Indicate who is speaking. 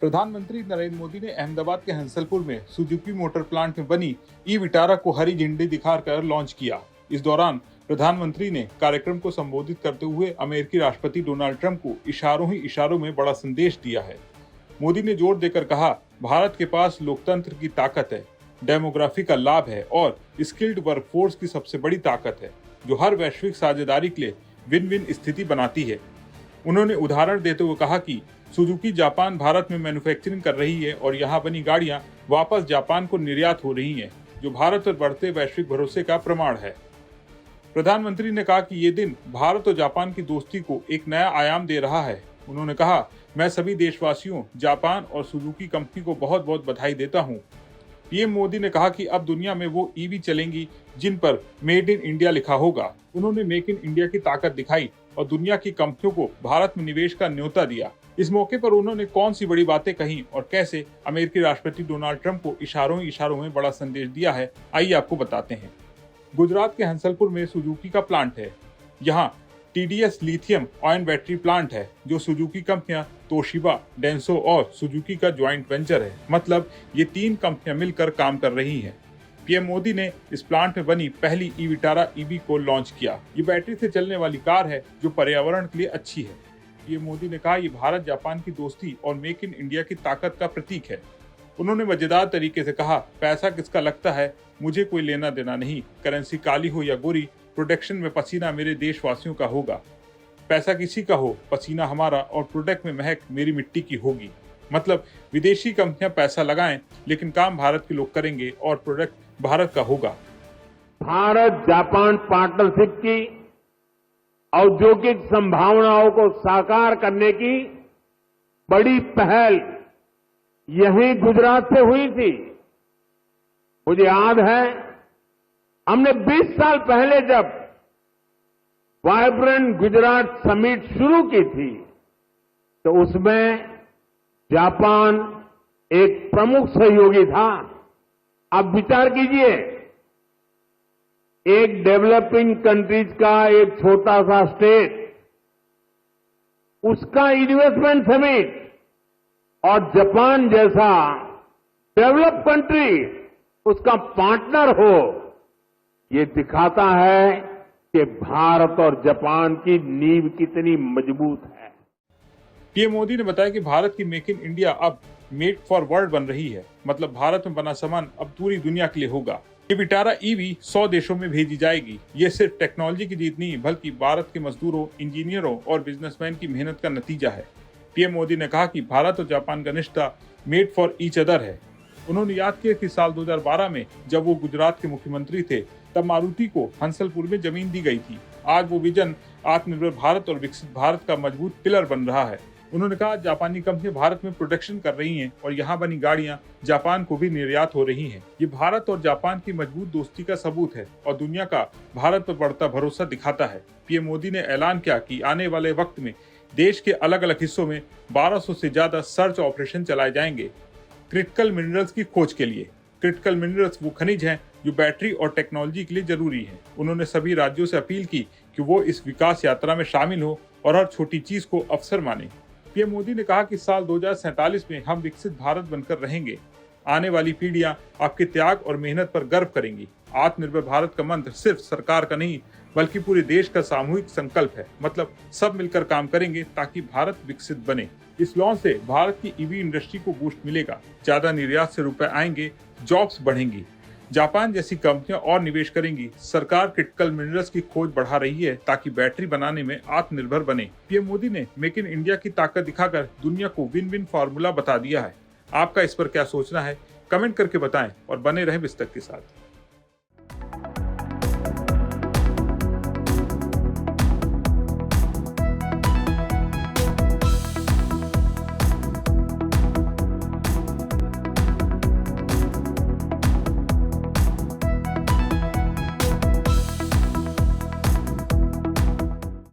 Speaker 1: प्रधानमंत्री नरेंद्र मोदी ने अहमदाबाद के हंसलपुर में सुजुकी मोटर प्लांट में बनी ई विटारा को हरी झंडी दिखाकर लॉन्च किया। इस दौरान प्रधानमंत्री ने कार्यक्रम को संबोधित करते हुए अमेरिकी राष्ट्रपति डोनाल्ड ट्रंप को इशारों ही इशारों में बड़ा संदेश दिया है। मोदी ने जोर देकर कहा, भारत के पास लोकतंत्र की ताकत है, डेमोग्राफी का लाभ है और स्किल्ड वर्कफोर्स की सबसे बड़ी ताकत है, जो हर वैश्विक साझेदारी के लिए विन विन स्थिति बनाती है। उन्होंने उदाहरण देते हुए कहा कि सुजुकी जापान भारत में मैन्युफैक्चरिंग कर रही है और यहाँ बनी गाड़ियाँ वापस जापान को निर्यात हो रही हैं, जो भारत पर बढ़ते वैश्विक भरोसे का प्रमाण है। प्रधानमंत्री ने कहा कि ये दिन भारत और जापान की दोस्ती को एक नया आयाम दे रहा है। उन्होंने कहा, मैं सभी देशवासियों, जापान और सुजुकी कंपनी को बहुत बहुत बधाई देता हूँ। पीएम मोदी ने कहा कि अब दुनिया में वो ईवी चलेंगी जिन पर मेड इन इंडिया लिखा होगा। उन्होंने मेक इन इंडिया की ताकत दिखाई और दुनिया की कंपनियों को भारत में निवेश का न्योता दिया। इस मौके पर उन्होंने कौन सी बड़ी बातें कही और कैसे अमेरिकी राष्ट्रपति डोनाल्ड ट्रंप को इशारों ही इशारों में बड़ा संदेश दिया है, आइए आपको बताते हैं। गुजरात के हंसलपुर में सुजुकी का प्लांट है। यहाँ TDS lithium ion battery plant है, जो सुजुकी कंपनियां तोशिबा, डेंसो और सुजुकी का ज्वाइंट वेंचर है। मतलब ये 3 कंपनियां मिलकर काम कर रही हैं। पीएम मोदी ने इस प्लांट में बनी पहली ई विटारा ईवी को लॉन्च किया। ये बैटरी से चलने वाली कार है जो पर्यावरण के लिए अच्छी है। पीएम मोदी ने कहा, ये भारत जापान की दोस्ती और मेक इन इंडिया की ताकत का प्रतीक है। उन्होंने मजेदार तरीके से कहा, पैसा किसका लगता है, मुझे कोई लेना देना नहीं। करेंसी काली हो या गोरी, प्रोडक्शन में पसीना मेरे देशवासियों का होगा। पैसा किसी का हो, पसीना हमारा और प्रोडक्ट में महक मेरी मिट्टी की होगी। मतलब विदेशी कंपनियां पैसा लगाएं, लेकिन काम भारत के लोग करेंगे और प्रोडक्ट भारत का होगा।
Speaker 2: भारत जापान पार्टनरशिप की औद्योगिक संभावनाओं को साकार करने की बड़ी पहल यहीं गुजरात से हुई थी। मुझे याद है, हमने 20 साल पहले जब वाइब्रेंट गुजरात समिट शुरू की थी, तो उसमें जापान एक प्रमुख सहयोगी था। आप विचार कीजिए, एक डेवलपिंग कंट्रीज का एक छोटा सा स्टेट, उसका इन्वेस्टमेंट समिट और जापान जैसा डेवलप कंट्री उसका पार्टनर हो, ये दिखाता है कि भारत और जापान की नींव कितनी मजबूत है।
Speaker 1: पीएम मोदी ने बताया कि भारत की मेक इन इंडिया अब मेड फॉर वर्ल्ड बन रही है। मतलब भारत में बना सामान अब पूरी दुनिया के लिए होगा। ये विटारा ईवी 100 देशों में भेजी जाएगी। ये सिर्फ टेक्नोलॉजी की जीत नहीं, बल्कि भारत के मजदूरों, इंजीनियरों और बिजनेसमैन की मेहनत का नतीजा है। पीएम मोदी ने कहा कि भारत और जापान का रिश्ता मेड फॉर ईच अदर है। उन्होंने याद किया कि साल 2012 में जब वो गुजरात के मुख्यमंत्री थे, तब मारुति को हंसलपुर में जमीन दी गई थी। आज वो विजन आत्मनिर्भर भारत और विकसित भारत का मजबूत पिलर बन रहा है। उन्होंने कहा, जापानी कंपनियां भारत में प्रोडक्शन कर रही हैं और यहाँ बनी गाड़ियां जापान को भी निर्यात हो रही हैं। ये भारत और जापान की मजबूत दोस्ती का सबूत है और दुनिया का भारत पर बढ़ता भरोसा दिखाता है। पीएम मोदी ने ऐलान किया कि आने वाले वक्त में देश के अलग अलग हिस्सों में 1200 से ज्यादा सर्च ऑपरेशन चलाए जाएंगे क्रिटिकल मिनरल्स की खोज के लिए। क्रिटिकल मिनरल्स वो खनिज हैं जो बैटरी और टेक्नोलॉजी के लिए जरूरी है। उन्होंने सभी राज्यों से अपील की कि वो इस विकास यात्रा में शामिल हो और हर छोटी चीज को अवसर माने। पीएम मोदी ने कहा कि साल 2047 में हम विकसित भारत बनकर रहेंगे। आने वाली पीढ़ियां आपके त्याग और मेहनत पर गर्व करेंगी। आत्मनिर्भर भारत का मंत्र सिर्फ सरकार का नहीं, बल्कि पूरे देश का सामूहिक संकल्प है। मतलब सब मिलकर काम करेंगे ताकि भारत विकसित बने। इस लॉन्च से भारत की ईवी इंडस्ट्री को बूस्ट मिलेगा, ज्यादा निर्यात से रुपए आएंगे, जॉब्स बढ़ेंगी, जापान जैसी कंपनियां और निवेश करेंगी। सरकार क्रिटिकल मिनरल्स की खोज बढ़ा रही है ताकि बैटरी बनाने में आत्मनिर्भर बने। पीएम मोदी ने मेक इन इंडिया की ताकत दिखाकर दुनिया को विन विन फार्मूला बता दिया है। आपका इस पर क्या सोचना है, कमेंट करके बताएं और बने रहें बिस्तक के साथ।